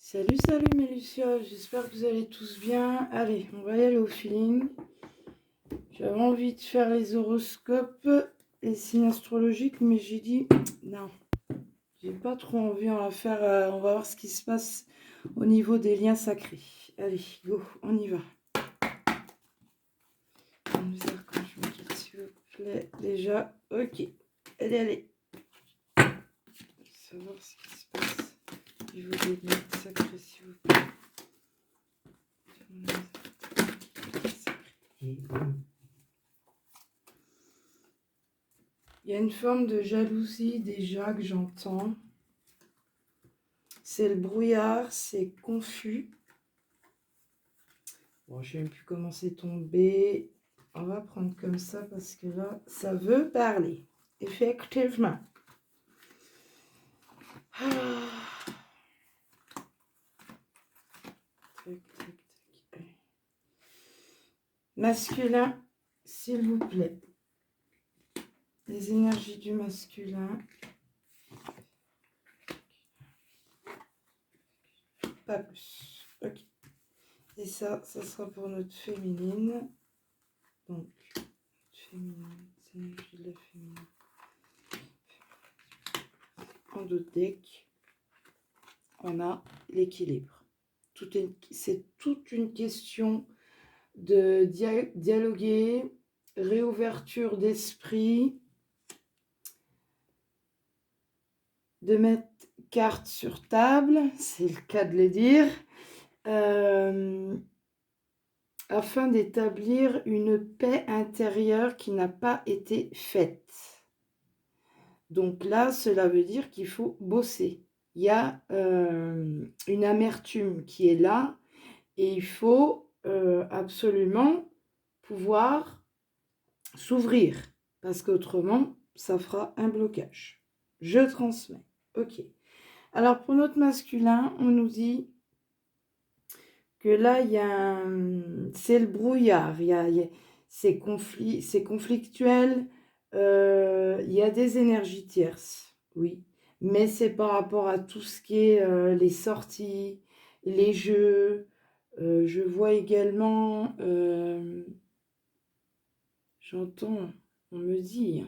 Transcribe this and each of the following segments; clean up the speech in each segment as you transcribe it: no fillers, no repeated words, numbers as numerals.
Salut, salut mes lucioles, j'espère que vous allez tous bien. Allez, on va y aller au feeling. J'avais envie de faire les horoscopes, les signes astrologiques, mais j'ai dit non, j'ai pas trop envie, on va faire, on va voir ce qui se passe au niveau des liens sacrés. Allez, go, on y va. On va faire quand je me quitte, s'il vous plaît, déjà, ok. Allez. On va savoir ce qui se passe au niveau des liens sacrés, s'il vous plaît. Il y a une forme de jalousie déjà que j'entends. C'est le brouillard, c'est confus. Bon, je ne sais même plus comment c'est tombé. On va prendre comme ça parce que là, ça veut parler. Effectivement. Ah. Tac, tac, tac. Masculin, s'il vous plaît. Les énergies du masculin. Pas plus. Ok. Et ça sera pour notre féminine. Donc, féminine, c'est l'énergie de la féminine. En deux decks, on a l'équilibre. C'est toute une question de dialoguer, réouverture d'esprit, de mettre carte sur table, c'est le cas de le dire, afin d'établir une paix intérieure qui n'a pas été faite. Donc là, cela veut dire qu'il faut bosser. Il y a une amertume qui est là et il faut absolument pouvoir s'ouvrir parce qu'autrement, ça fera un blocage. Je transmets. Ok. Alors, pour notre masculin, on nous dit que là, il y a c'est le brouillard. C'est conflictuel. Il y a des énergies tierces, oui. Mais c'est par rapport à tout ce qui est les sorties, les jeux. Je vois également, j'entends, on me dit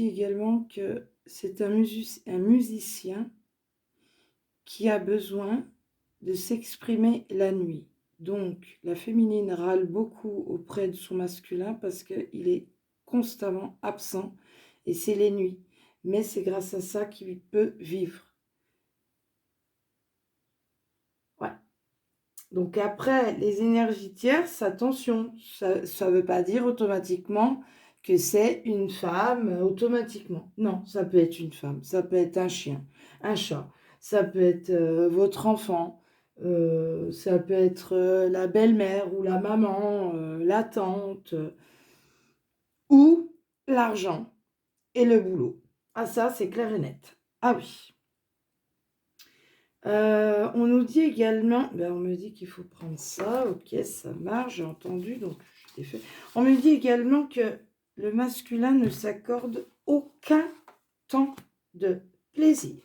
également que c'est un musicien qui a besoin de s'exprimer la nuit. Donc, la féminine râle beaucoup auprès de son masculin parce qu'il est constamment absent et c'est les nuits. Mais c'est grâce à ça qu'il peut vivre. Ouais. Donc après, les énergies tierces, attention, ça ne veut pas dire automatiquement que c'est une femme automatiquement. Non, ça peut être une femme, ça peut être un chien, un chat, ça peut être votre enfant, ça peut être la belle-mère ou la maman, la tante, ou l'argent et le boulot. Ah ça, c'est clair et net. Ah oui. On nous dit également, on me dit qu'il faut prendre ça, ok, ça marche, j'ai entendu, donc je l'ai fait. On me dit également que le masculin ne s'accorde aucun temps de plaisir.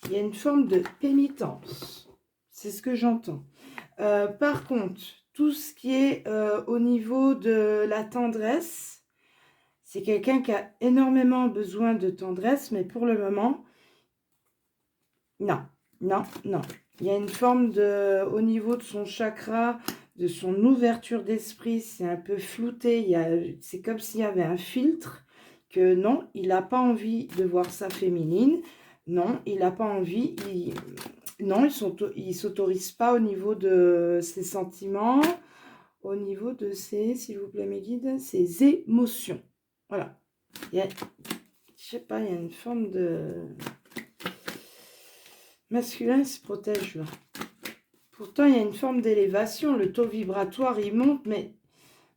Il y a une forme de pénitence, c'est ce que j'entends. Par contre, tout ce qui est au niveau de la tendresse, c'est quelqu'un qui a énormément besoin de tendresse, mais pour le moment, non. Il y a une forme de, au niveau de son chakra, de son ouverture d'esprit, c'est un peu flouté. C'est comme s'il y avait un filtre que non, il n'a pas envie de voir sa féminine. Non, il n'a pas envie. Non, il ne s'autorise pas au niveau de ses sentiments, au niveau de ses, s'il vous plaît mes guides, ses émotions. Voilà. Je sais pas, il y a une forme de... masculin se protège là. Pourtant, il y a une forme d'élévation. Le taux vibratoire, il monte. Mais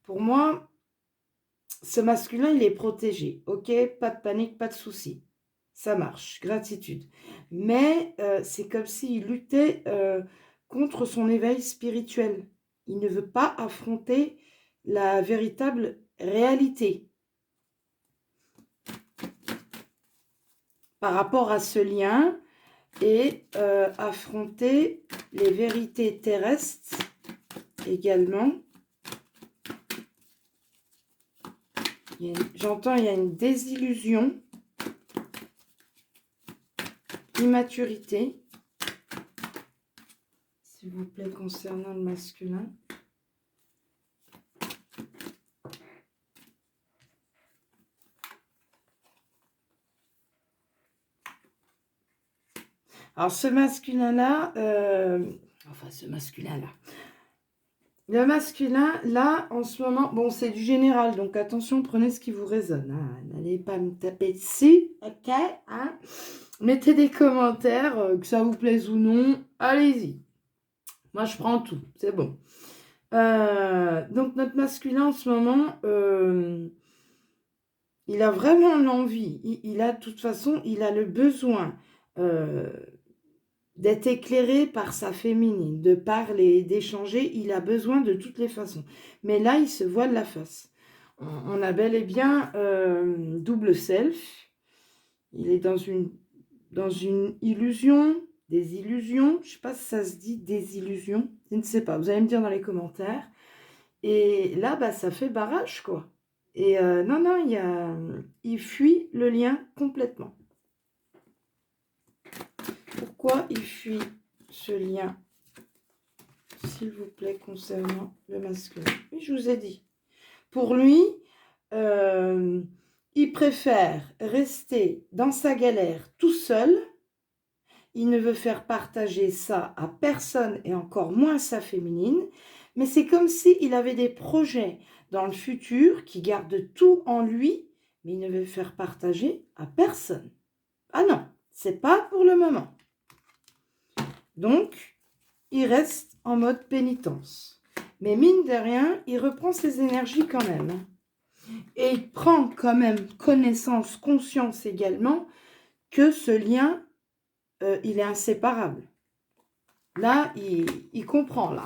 pour moi, ce masculin, il est protégé. Ok, pas de panique, pas de souci. Ça marche, gratitude. Mais c'est comme s'il luttait contre son éveil spirituel. Il ne veut pas affronter la véritable réalité. Par rapport à ce lien... et affronter les vérités terrestres également. J'entends, il y a une désillusion, immaturité, s'il vous plaît, concernant le masculin. Alors, ce masculin-là, le masculin, là, en ce moment, bon, c'est du général, donc attention, prenez ce qui vous résonne. Hein. N'allez pas me taper dessus, ok hein. Mettez des commentaires, que ça vous plaise ou non, allez-y. Moi, je prends tout, c'est bon. Donc, notre masculin, en ce moment, il a vraiment l'envie, il a, de toute façon, il a le besoin d'être éclairé par sa féminine, de parler, d'échanger, il a besoin de toutes les façons. Mais là, il se voile la face. On a bel et bien double self. Il est dans une illusion, des illusions. Je ne sais pas si ça se dit des illusions. Je ne sais pas. Vous allez me dire dans les commentaires. Et là, bah, ça fait barrage, quoi. Et non, il fuit le lien complètement. Pourquoi il fuit ce lien, s'il vous plaît, concernant le masculin? Oui, je vous ai dit. Pour lui, il préfère rester dans sa galère tout seul. Il ne veut faire partager ça à personne et encore moins à sa féminine. Mais c'est comme s'il avait des projets dans le futur qui gardent tout en lui, mais il ne veut faire partager à personne. Ah non, c'est pas pour le moment. Donc, il reste en mode pénitence. Mais mine de rien, il reprend ses énergies quand même. Et il prend quand même connaissance, conscience également, que ce lien, il est inséparable. Là, il comprend, là,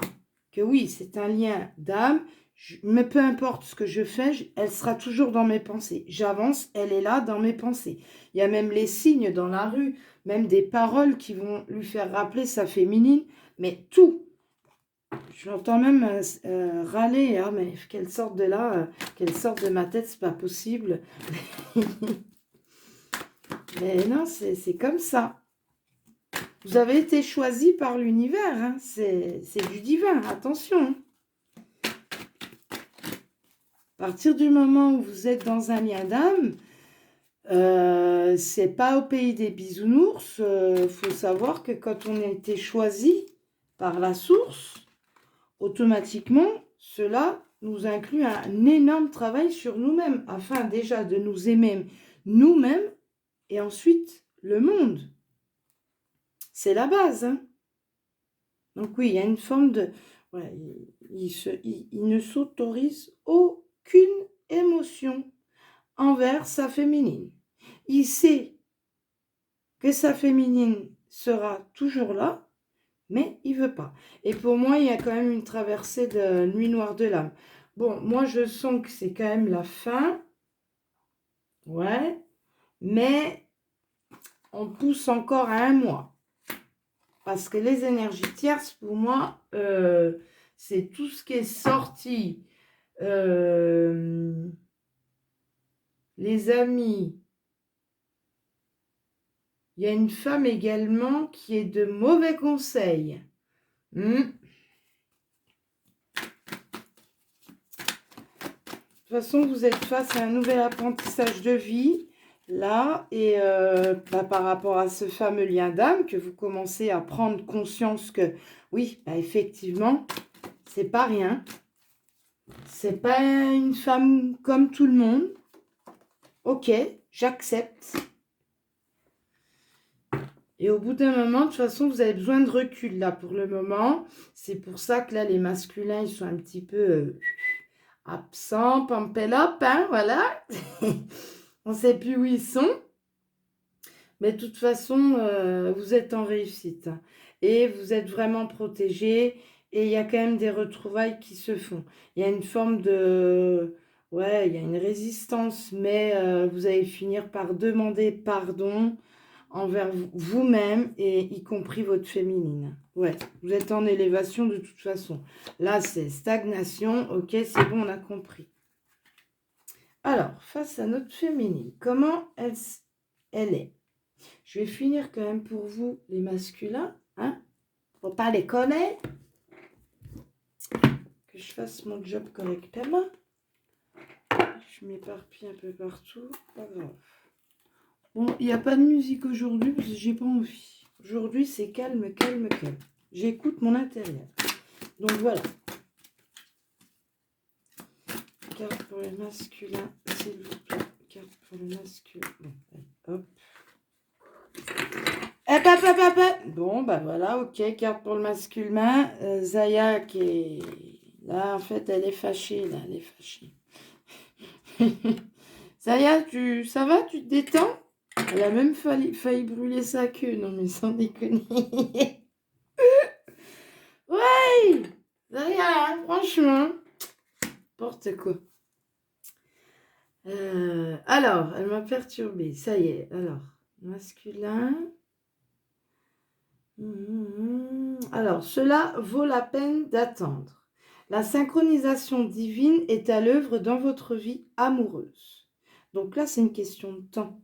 que oui, c'est un lien d'âme, mais peu importe ce que je fais, elle sera toujours dans mes pensées. J'avance, elle est là dans mes pensées. Il y a même les signes dans la rue, même des paroles qui vont lui faire rappeler sa féminine, mais tout. J'entends même râler, ah, mais qu'elle sorte de là, qu'elle sorte de ma tête, c'est pas possible. Mais non, c'est comme ça. Vous avez été choisi par l'univers, hein. C'est du divin, attention. À partir du moment où vous êtes dans un lien d'âme, c'est pas au pays des bisounours. Faut savoir que quand on a été choisi par la source, automatiquement, cela nous inclut un énorme travail sur nous-mêmes, afin déjà de nous aimer nous-mêmes et ensuite le monde. C'est la base. Hein. Donc oui, il y a une forme de... Ouais, il ne s'autorise aucune émotion envers sa féminine. Il sait que sa féminine sera toujours là, mais il ne veut pas. Et pour moi, il y a quand même une traversée de nuit noire de l'âme. Bon, moi, je sens que c'est quand même la fin. Ouais. Mais on pousse encore à 1 mois. Parce que les énergies tierces, pour moi, c'est tout ce qui est sorti. Les amis. Il y a une femme également qui est de mauvais conseils. De toute façon, vous êtes face à un nouvel apprentissage de vie, là, et par rapport à ce fameux lien d'âme, que vous commencez à prendre conscience que, oui, effectivement, c'est pas rien. C'est pas une femme comme tout le monde. Ok, j'accepte. Et au bout d'un moment, de toute façon, vous avez besoin de recul, là, pour le moment. C'est pour ça que là, les masculins, ils sont un petit peu... absent, pampelop, hein, voilà. On ne sait plus où ils sont. Mais de toute façon, vous êtes en réussite. Et vous êtes vraiment protégés. Et il y a quand même des retrouvailles qui se font. Il y a une forme de... Ouais, il y a une résistance. Mais vous allez finir par demander pardon. envers vous-même et y compris votre féminine. Ouais, vous êtes en élévation de toute façon. Là, c'est stagnation. Ok, c'est bon, on a compris. Alors, face à notre féminine, comment elle est? Je vais finir quand même pour vous, les masculins. Hein? Faut pas les connaître. Que je fasse mon job correctement. Je m'éparpille un peu partout. Pas grave. Bon, il n'y a pas de musique aujourd'hui parce que j'ai pas envie. Aujourd'hui, c'est calme, calme, calme. J'écoute mon intérieur. Donc voilà. Carte pour les masculins, s'il vous plaît. Carte pour le masculin. Bon, allez, hop. Hop, hop, hop, hop, hop. Bon, bah voilà, ok. Carte pour le masculin. Zaya qui est... Là, en fait, elle est fâchée. Là, elle est fâchée. Zaya, ça va? Tu te détends? Elle a même failli brûler sa queue. Non, mais sans déconner. Ouais! Zaya, franchement. N'importe quoi. Alors, elle m'a perturbée. Ça y est. Alors, masculin. Alors, cela vaut la peine d'attendre. La synchronisation divine est à l'œuvre dans votre vie amoureuse. Donc là, c'est une question de temps.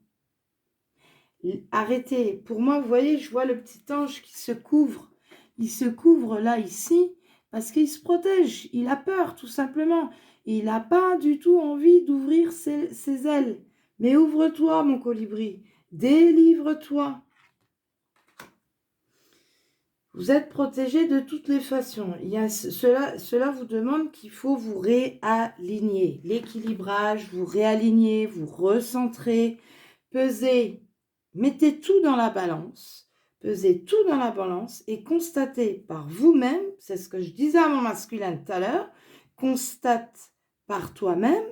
Arrêtez. Pour moi, vous voyez, je vois le petit ange qui se couvre. Il se couvre là, ici, parce qu'il se protège. Il a peur, tout simplement. Il n'a pas du tout envie d'ouvrir ses ailes. Mais ouvre-toi, mon colibri. Délivre-toi. Vous êtes protégé de toutes les façons. Cela vous demande qu'il faut vous réaligner. L'équilibrage, vous réaligner, vous recentrer, peser. Mettez tout dans la balance. Pesez tout dans la balance et constatez par vous-même, c'est ce que je disais à mon masculin tout à l'heure, constate par toi-même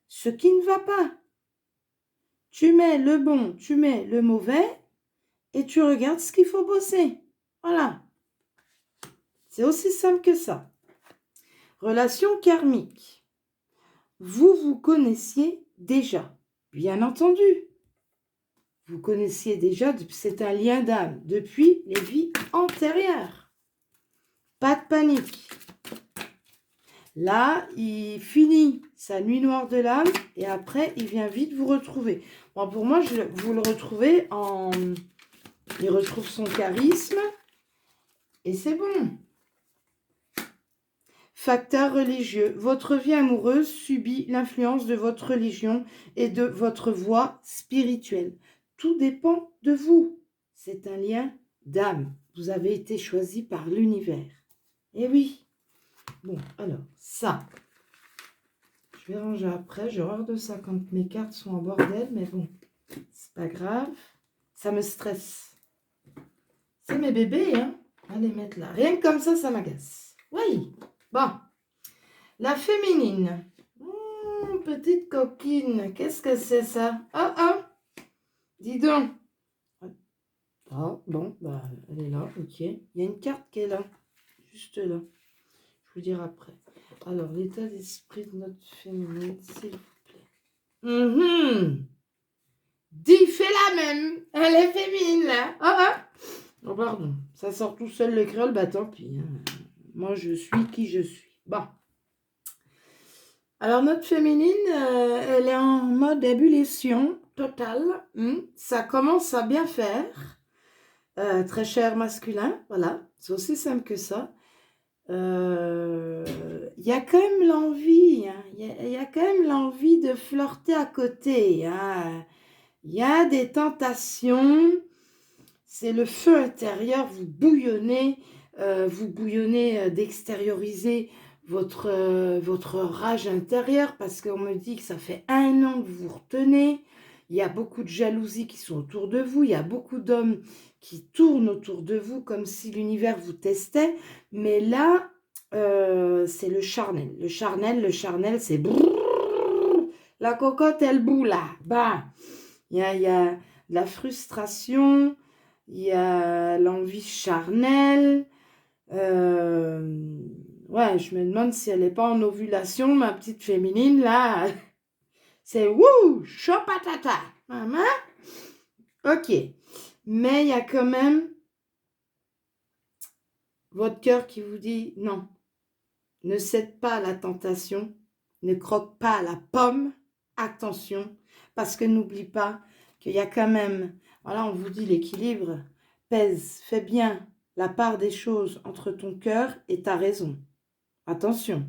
ce qui ne va pas. Tu mets le bon, tu mets le mauvais et tu regardes ce qu'il faut bosser. Voilà. C'est aussi simple que ça. Relation karmique. Vous vous connaissiez déjà, bien entendu. Vous connaissiez déjà, c'est un lien d'âme depuis les vies antérieures. Pas de panique. Là, il finit sa nuit noire de l'âme et après, il vient vite vous retrouver. Bon, pour moi, vous le retrouvez en... Il retrouve son charisme et c'est bon. Facteur religieux. Votre vie amoureuse subit l'influence de votre religion et de votre voie spirituelle. Tout dépend de vous. C'est un lien d'âme. Vous avez été choisi par l'univers. Eh oui. Bon, alors, ça. Je vais ranger après. J'ai horreur de ça quand mes cartes sont en bordel. Mais bon, c'est pas grave. Ça me stresse. C'est mes bébés, hein. Allez mettre là. Rien que comme ça m'agace. Oui. Bon. La féminine. Petite coquine. Qu'est-ce que c'est ça? Ah, ah. Dis donc. Ah, bon, bah, elle est là, ok. Il y a une carte qui est là, juste là. Je vous dirai après. Alors, l'état d'esprit de notre féminine, s'il vous plaît. Dis, fais la même. Elle est féminine, là. Ah, ah. Oh, pardon. Ça sort tout seul le créole, bah tant pis. Hein. Moi, je suis qui je suis. Bon. Alors, notre féminine, elle est en mode ébullition totale. Ça commence à bien faire. Très cher masculin, voilà, c'est aussi simple que ça. Il y a quand même l'envie, hein, y a quand même l'envie de flirter à côté. Hein. Il y a des tentations, c'est le feu intérieur, vous bouillonnez d'extérioriser votre rage intérieure parce qu'on me dit que ça fait 1 an que vous vous retenez. Il y a beaucoup de jalousie qui sont autour de vous. Il y a beaucoup d'hommes qui tournent autour de vous comme si l'univers vous testait. Mais là, c'est le charnel. Le charnel, c'est... La cocotte, elle bout là. Bah, il y a de la frustration. Il y a l'envie charnelle. Ouais, je me demande si elle n'est pas en ovulation, ma petite féminine, là. C'est wouh, chaud patata. Maman. Ok. Mais il y a quand même votre cœur qui vous dit non. Ne cède pas à la tentation. Ne croque pas à la pomme. Attention. Parce que n'oublie pas qu'il y a quand même, voilà, on vous dit l'équilibre pèse, fais bien la part des choses entre ton cœur et ta raison. Attention.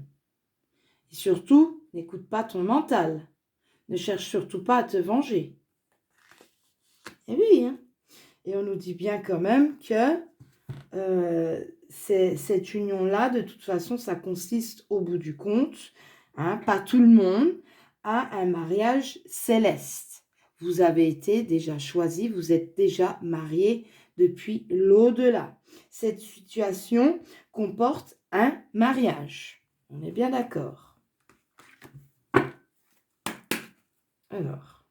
Et surtout, n'écoute pas ton mental. Ne cherche surtout pas à te venger. Et oui, hein. Et on nous dit bien quand même que cette union-là, de toute façon, ça consiste au bout du compte, hein, pas tout le monde, à un mariage céleste. Vous avez été déjà choisi, vous êtes déjà marié depuis l'au-delà. Cette situation comporte un mariage. On est bien d'accord. Alors,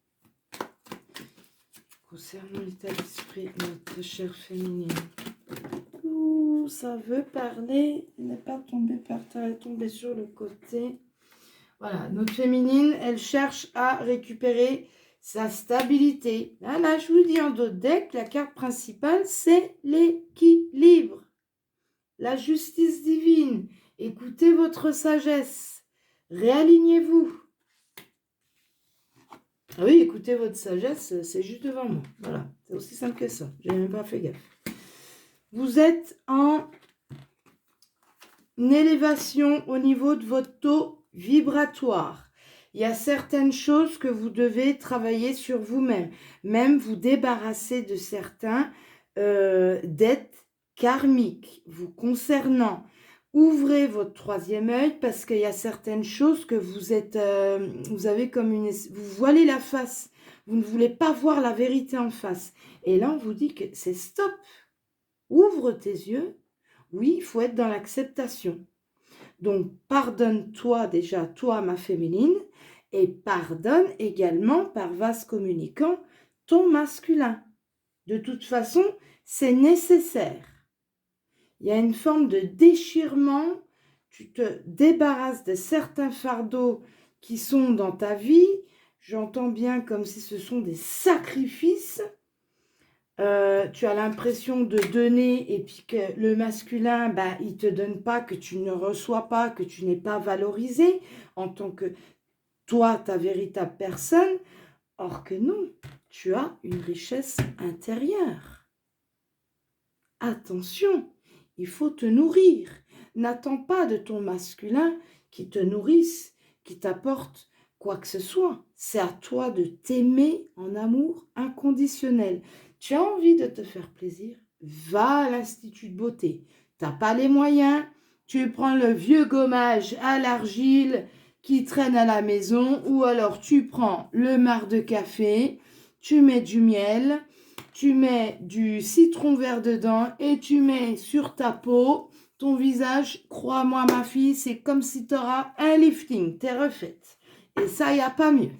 concernant l'état d'esprit de notre chère féminine, ça veut parler, il n'est pas tombé par terre, elle est tombée sur le côté. Voilà, notre féminine, elle cherche à récupérer sa stabilité. Là, je vous dis en dos de deck, la carte principale, c'est l'équilibre. La justice divine. Écoutez votre sagesse. Réalignez-vous. Ah oui, écoutez votre sagesse, c'est juste devant moi. Voilà, c'est aussi simple que ça. Je n'ai même pas fait gaffe. Vous êtes en élévation au niveau de votre taux vibratoire. Il y a certaines choses que vous devez travailler sur vous-même. Même vous débarrasser de certains dettes karmiques vous concernant. Ouvrez votre troisième œil parce qu'il y a certaines choses que vous êtes, vous avez comme une, vous voilez la face. Vous ne voulez pas voir la vérité en face. Et là, on vous dit que c'est stop. Ouvre tes yeux. Oui, il faut être dans l'acceptation. Donc, pardonne-toi déjà, toi, ma féminine, et pardonne également par vase communicant ton masculin. De toute façon, c'est nécessaire. Il y a une forme de déchirement, tu te débarrasses de certains fardeaux qui sont dans ta vie, j'entends bien comme si ce sont des sacrifices. Tu as l'impression de donner et puis que le masculin, il ne te donne pas, que tu ne reçois pas, que tu n'es pas valorisé en tant que toi, ta véritable personne. Or que non, tu as une richesse intérieure. Attention, il faut te nourrir. N'attends pas de ton masculin qui te nourrisse, qui t'apporte quoi que ce soit. C'est à toi de t'aimer en amour inconditionnel. Tu as envie de te faire plaisir, va à l'Institut de beauté. Tu n'as pas les moyens, tu prends le vieux gommage à l'argile qui traîne à la maison ou alors tu prends le marc de café, tu mets du miel, tu mets du citron vert dedans et tu mets sur ta peau, ton visage, crois-moi ma fille, c'est comme si tu auras un lifting, t'es refaite. Et ça, il n'y a pas mieux.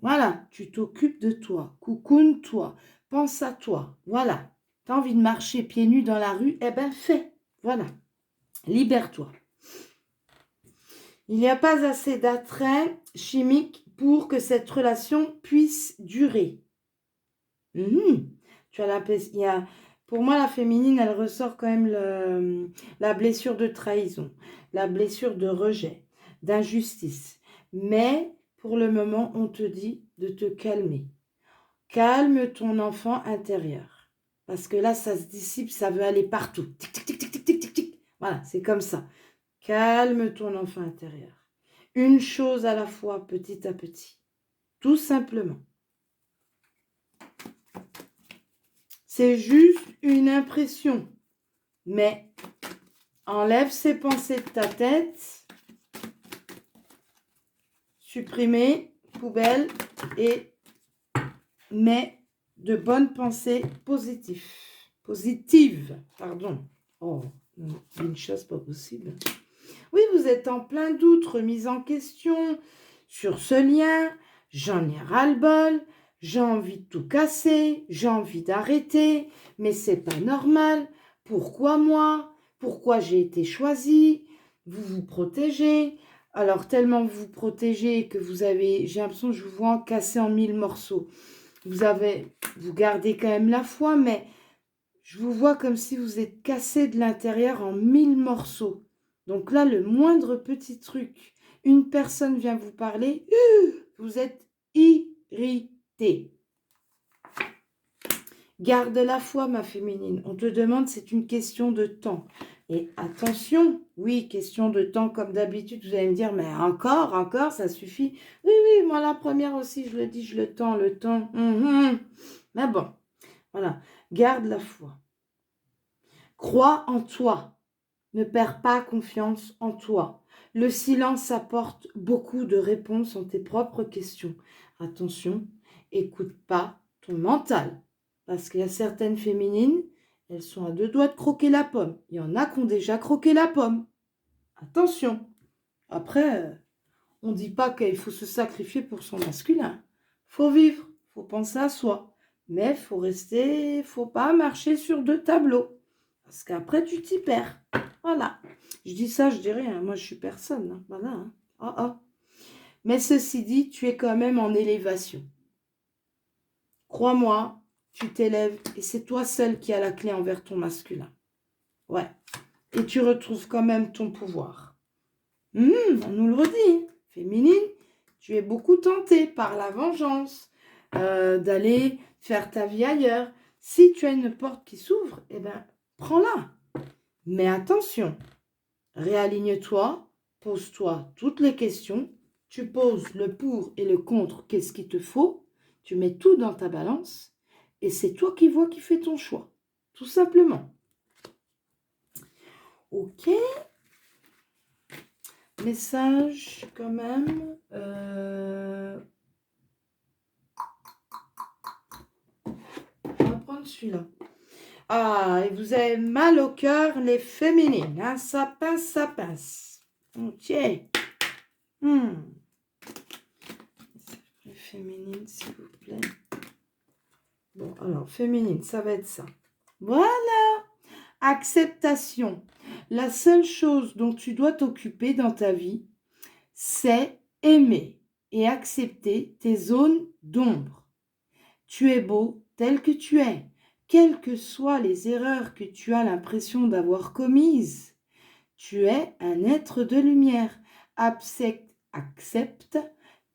Voilà, tu t'occupes de toi, coucoune-toi, pense à toi, voilà. Tu as envie de marcher pieds nus dans la rue, eh ben fais, voilà. Libère-toi. Il n'y a pas assez d'attrait chimique pour que cette relation puisse durer. Tu as pour moi, la féminine, elle ressort quand même la blessure de trahison, la blessure de rejet, d'injustice. Mais pour le moment, on te dit de te calmer. Calme ton enfant intérieur. Parce que là, ça se dissipe, ça veut aller partout. Tic, tic, tic, tic, tic, tic, tic, tic. Voilà, c'est comme ça. Calme ton enfant intérieur. Une chose à la fois, petit à petit. Tout simplement. C'est juste une impression. Mais enlève ces pensées de ta tête. Supprimer, poubelle et mets de bonnes pensées positives. Pardon. Oh, une chose pas possible. Oui, vous êtes en plein doute, remise en question sur ce lien. J'en ai ras-le-bol. J'ai envie de tout casser. J'ai envie d'arrêter. Mais c'est pas normal. Pourquoi moi? Pourquoi j'ai été choisie? Vous vous protégez. Alors, tellement vous vous protégez que vous avez... J'ai l'impression que je vous vois casser en 1000 morceaux. vous gardez quand même la foi, mais je vous vois comme si vous êtes cassé de l'intérieur en 1000 morceaux. Donc là, le moindre petit truc, une personne vient vous parler, vous êtes irrité. Garde la foi, ma féminine. On te demande, c'est une question de temps. Et attention, oui, question de temps, comme d'habitude, vous allez me dire, mais encore, ça suffit. Oui, moi la première aussi, je le dis, le temps. Mais bon, voilà, garde la foi. Crois en toi. Ne perds pas confiance en toi. Le silence apporte beaucoup de réponses en tes propres questions. Attention, écoute pas ton mental. Parce qu'il y a certaines féminines, elles sont à 2 doigts de croquer la pomme. Il y en a qui ont déjà croqué la pomme. Attention. Après, on ne dit pas qu'il faut se sacrifier pour son masculin. Faut vivre, faut penser à soi. Mais faut pas marcher sur 2 tableaux. Parce qu'après, tu t'y perds. Voilà. Je dis ça, je dis rien. Moi, je suis personne. Hein. Voilà. Hein. Mais ceci dit, tu es quand même en élévation. Crois-moi, tu t'élèves et c'est toi seul qui as la clé envers ton masculin. Ouais. Et tu retrouves quand même ton pouvoir. On nous le redit. Féminine, tu es beaucoup tentée par la vengeance, d'aller faire ta vie ailleurs. Si tu as une porte qui s'ouvre, eh bien, prends-la. Mais attention, réaligne-toi, pose-toi toutes les questions, tu poses le pour et le contre, qu'est-ce qu'il te faut, tu mets tout dans ta balance et c'est toi qui vois qui fait ton choix, tout simplement. Ok. Message quand même. On va prendre celui-là. Ah, et vous avez mal au cœur, les féminines. Hein? Ça pince. Ok. Féminine, s'il vous plaît. Bon, alors, féminine, ça va être ça. Voilà. Acceptation. La seule chose dont tu dois t'occuper dans ta vie, c'est aimer et accepter tes zones d'ombre. Tu es beau tel que tu es, quelles que soient les erreurs que tu as l'impression d'avoir commises. Tu es un être de lumière. Accepte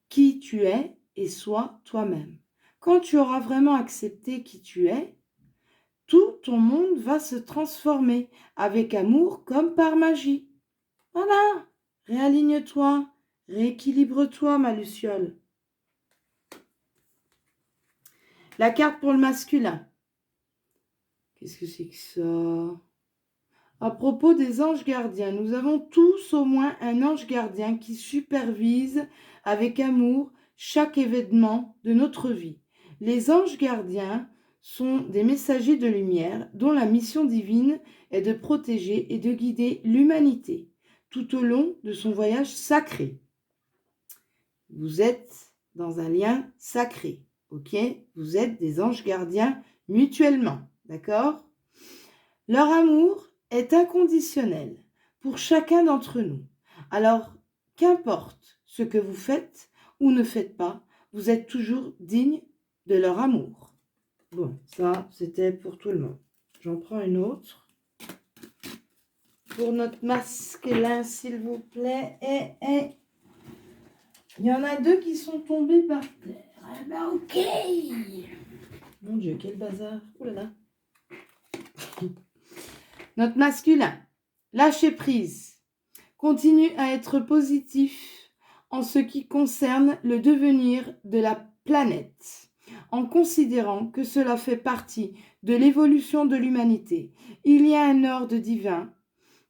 qui tu es et sois toi-même. Quand tu auras vraiment accepté qui tu es, tout ton monde va se transformer avec amour comme par magie. Voilà, réaligne-toi, rééquilibre-toi, ma Luciole. La carte pour le masculin. Qu'est-ce que c'est que ça? À propos des anges gardiens, nous avons tous au moins un ange gardien qui supervise avec amour chaque événement de notre vie. Les anges gardiens sont des messagers de lumière dont la mission divine est de protéger et de guider l'humanité tout au long de son voyage sacré. Vous êtes dans un lien sacré, ok? Vous êtes des anges gardiens mutuellement, d'accord? Leur amour est inconditionnel pour chacun d'entre nous. Alors, qu'importe ce que vous faites ou ne faites pas, vous êtes toujours digne de leur amour. Bon, ça, c'était pour tout le monde. J'en prends une autre. Pour notre masculin, s'il vous plaît. Et il y en a 2 qui sont tombés par terre. Ah ben ok. Mon Dieu, quel bazar. Oh là là. Notre masculin, lâchez prise. Continue à être positif en ce qui concerne le devenir de la planète, en considérant que cela fait partie de l'évolution de l'humanité. Il y a un ordre divin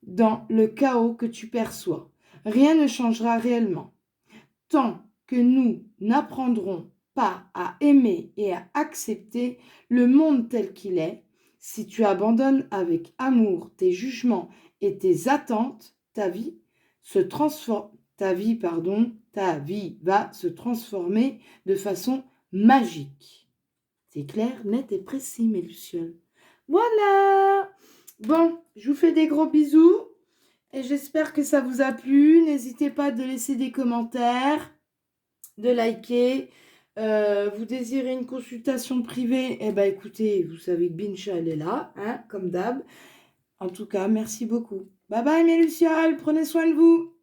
dans le chaos que tu perçois. Rien ne changera réellement. Tant que nous n'apprendrons pas à aimer et à accepter le monde tel qu'il est, si tu abandonnes avec amour tes jugements et tes attentes, ta vie va se transformer de façon magique. C'est clair, net et précis, mes lucioles. Voilà. Bon, je vous fais des gros bisous et j'espère que ça vous a plu. N'hésitez pas de laisser des commentaires, de liker. Vous désirez une consultation privée? Eh ben écoutez, vous savez que Bincha, elle est là, hein, comme d'hab. En tout cas, merci beaucoup. Bye bye mes lucioles, prenez soin de vous.